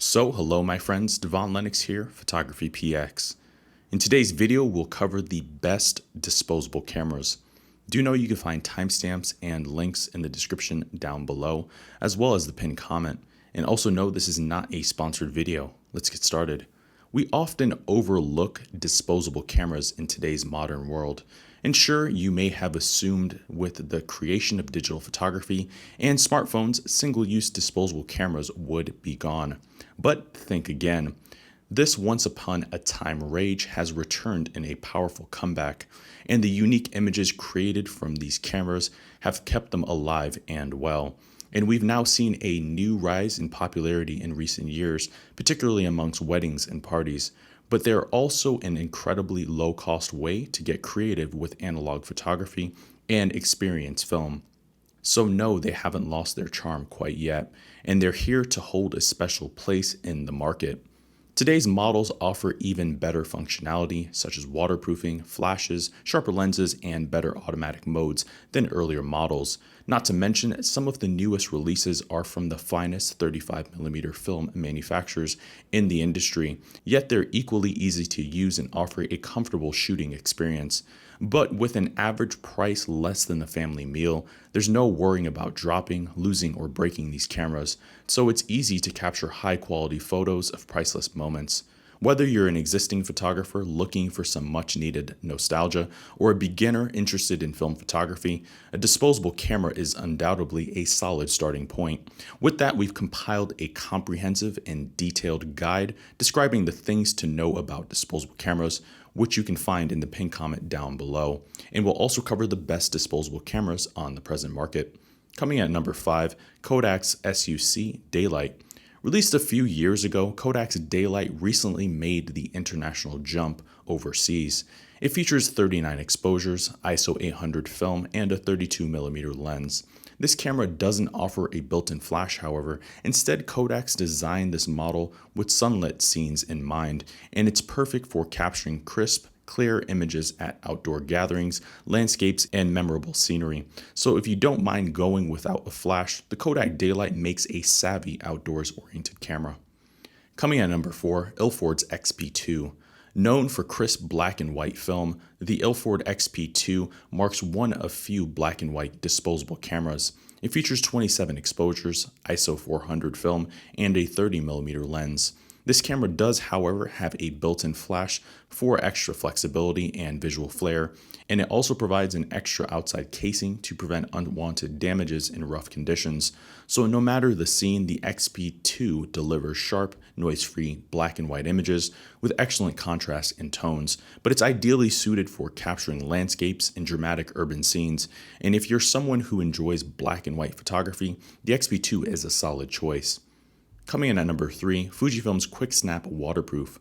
So, hello my friends, Devaun Lennox here, PhotographyPX. In today's video, we'll cover the best disposable cameras. Do know you can find timestamps and links in the description down below, as well as the pinned comment. And also know this is not a sponsored video. Let's get started. We often overlook disposable cameras in today's modern world. And sure, you may have assumed with the creation of digital photography and smartphones, single-use disposable cameras would be gone. But think again. This once upon a time rage has returned in a powerful comeback, and the unique images created from these cameras have kept them alive and well. And we've now seen a new rise in popularity in recent years, particularly amongst weddings and parties. But they're also an incredibly low-cost way to get creative with analog photography and experience film. So no, they haven't lost their charm quite yet, and they're here to hold a special place in the market. Today's models offer even better functionality, such as waterproofing, flashes, sharper lenses, and better automatic modes than earlier models. Not to mention, some of the newest releases are from the finest 35mm film manufacturers in the industry, yet they're equally easy to use and offer a comfortable shooting experience. But with an average price less than the family meal, there's no worrying about dropping, losing, or breaking these cameras, so it's easy to capture high-quality photos of priceless moments. Whether you're an existing photographer looking for some much-needed nostalgia or a beginner interested in film photography, a disposable camera is undoubtedly a solid starting point. With that, we've compiled a comprehensive and detailed guide describing the things to know about disposable cameras, which you can find in the pinned comment down below. And we'll also cover the best disposable cameras on the present market. Coming at number 5, Kodak's SUC Daylight. Released a few years ago, Kodak's Daylight recently made the international jump overseas. It features 39 exposures, ISO 800 film, and a 32mm lens. This camera doesn't offer a built-in flash, however. Instead, Kodak's designed this model with sunlit scenes in mind, and it's perfect for capturing crisp, clear images at outdoor gatherings, landscapes, and memorable scenery. So if you don't mind going without a flash, the Kodak Daylight makes a savvy outdoors-oriented camera. Coming at number 4, Ilford XP2. Known for crisp black and white film, the Ilford XP2 marks one of few black and white disposable cameras. It features 27 exposures, ISO 400 film, and a 30mm lens. This camera does, however, have a built-in flash for extra flexibility and visual flair, and it also provides an extra outside casing to prevent unwanted damages in rough conditions. So no matter the scene, the XP2 delivers sharp, noise-free black and white images with excellent contrast and tones, but it's ideally suited for capturing landscapes and dramatic urban scenes. And if you're someone who enjoys black and white photography, the XP2 is a solid choice. Coming in at number 3, Fujifilm's QuickSnap Waterproof.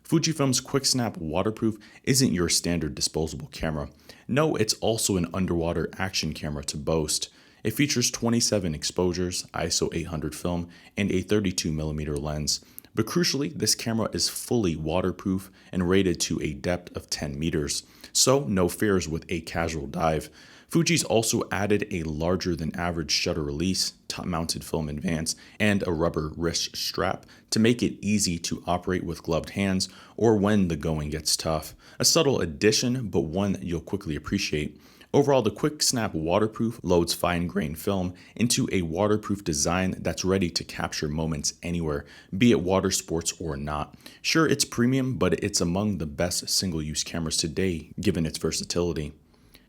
Fujifilm's QuickSnap Waterproof isn't your standard disposable camera. No, it's also an underwater action camera to boast. It features 27 exposures, ISO 800 film, and a 32mm lens. But crucially, this camera is fully waterproof and rated to a depth of 10 meters, so no fears with a casual dive. Fuji's also added a larger than average shutter release, top-mounted film advance, and a rubber wrist strap to make it easy to operate with gloved hands or when the going gets tough. A subtle addition, but one that you'll quickly appreciate. Overall, the QuickSnap Waterproof loads fine-grained film into a waterproof design that's ready to capture moments anywhere, be it water sports or not. Sure, it's premium, but it's among the best single-use cameras today, given its versatility.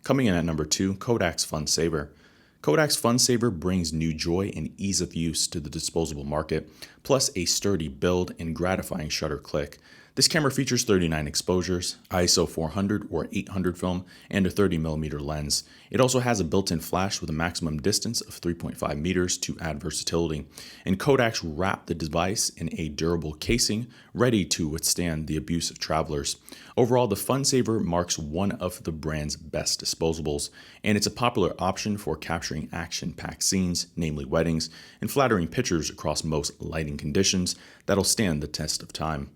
Coming in at number 2, Kodak's Fun Saver. Kodak's Fun Saver brings new joy and ease of use to the disposable market, plus a sturdy build and gratifying shutter click. This camera features 39 exposures, ISO 400 or 800 film, and a 30mm lens. It also has a built-in flash with a maximum distance of 3.5 meters to add versatility. And Kodak's wrapped the device in a durable casing, ready to withstand the abuse of travelers. Overall, the Fun Saver marks one of the brand's best disposables, and it's a popular option for capturing action-packed scenes, namely weddings, and flattering pictures across most lighting conditions that'll stand the test of time.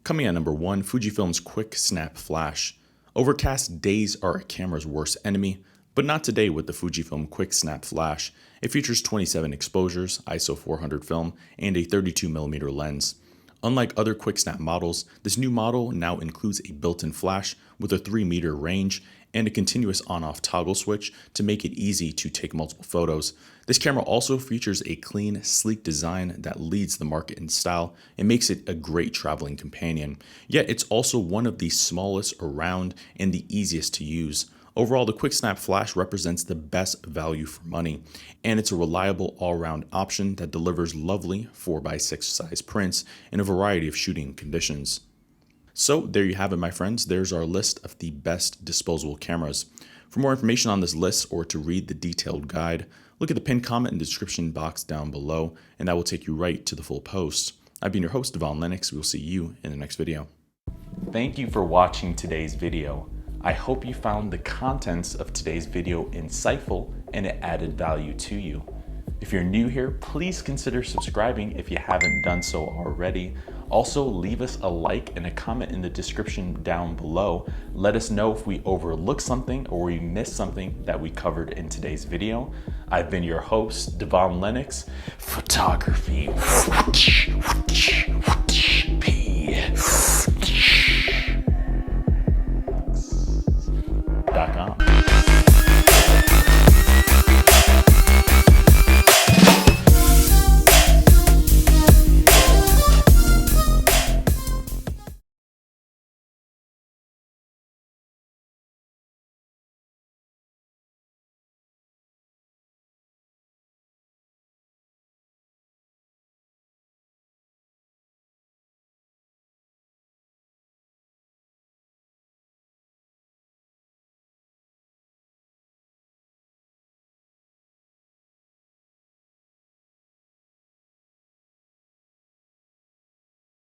Coming at number 1, Fujifilm's QuickSnap Flash. Overcast days are a camera's worst enemy, But not today with the Fujifilm QuickSnap flash. It features 27 exposures, ISO 400 film, and a 32mm lens. Unlike other QuickSnap models, this new model now includes a built-in flash with a 3-meter range and a continuous on-off toggle switch to make it easy to take multiple photos. This camera also features a clean, sleek design that leads the market in style and makes it a great traveling companion. Yet it's also one of the smallest around and the easiest to use. Overall, the QuickSnap flash represents the best value for money, and it's a reliable all-around option that delivers lovely 4x6 size prints in a variety of shooting conditions. So there you have it, my friends. There's our list of the best disposable cameras. For more information on this list or to read the detailed guide, look at the pinned comment in the description box down below, and that will take you right to the full post. I've been your host, Devaun Lennox. We'll see you in the next video. Thank you for watching today's video. I hope you found the contents of today's video insightful and it added value to you. If you're new here, please consider subscribing if you haven't done so already. Also, leave us a like and a comment in the description down below. Let us know if we overlooked something or we missed something that we covered in today's video. I've been your host, Devaun Lennox. Photography.